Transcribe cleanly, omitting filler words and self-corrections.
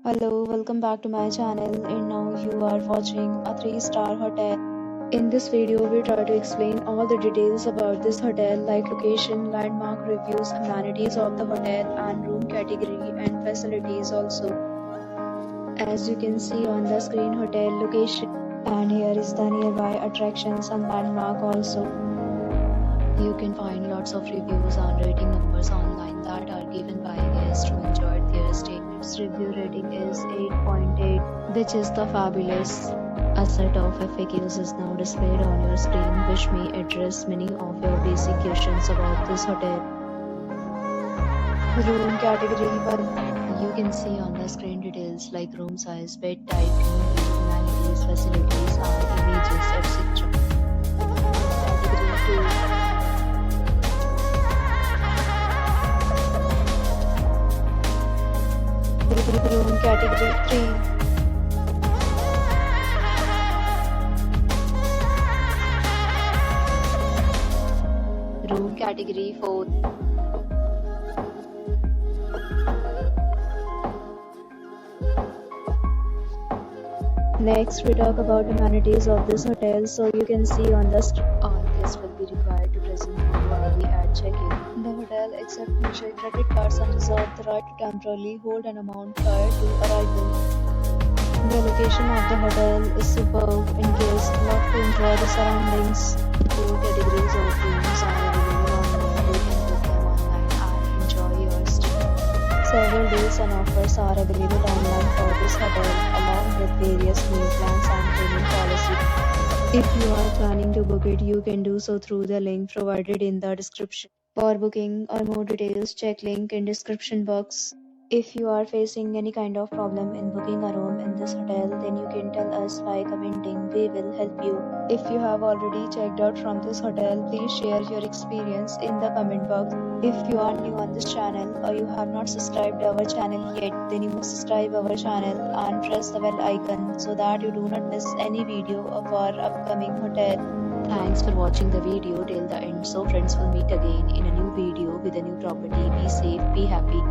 Hello, welcome back to my channel, and now you are watching a 3-star hotel. In this video, we try to explain all the details about this hotel like location, landmark reviews, amenities of the hotel, and room category and facilities also. As you can see on the screen, hotel location, and here is the nearby attractions and landmark also. You can find lots of reviews and rating numbers online that are given by guests who enjoyed their stay. Its review rating is 8.8, which is the fabulous. A set of FAQs is now displayed on your screen, which may address many of your basic questions about this hotel. Room category 1. You can see on the screen details like room size, bed type, room view, amenities, facilities, and images, etc. Category 2. Room category 3. Room category 4. Next, we talk about amenities of this hotel. So you can see on the screen, all guests will be required to present photo ID at check-in. The hotel accepts major credit cards and reserves the right to temporarily hold an amount prior to arrival. The location of the hotel is superb and guests love to enjoy the surroundings. 4 categories of rooms are available online. You can book them online and enjoy your stay. Several deals and offers are available online for this hotel, along with various meal plans and payment policy. If you are planning to book it, you can do so through the link provided in the description. For booking or more details, check link in description box. If you are facing any kind of problem in booking a room in this hotel, then you can tell us by commenting. We will help you. If you have already checked out from this hotel, please share your experience in the comment box. If you are new on this channel or you have not subscribed our channel yet, then you must subscribe our channel and press the bell icon so that you do not miss any video of our upcoming hotel. Thanks for watching the video till the end. So friends, will meet again in a new video with a new property. Be safe, be happy.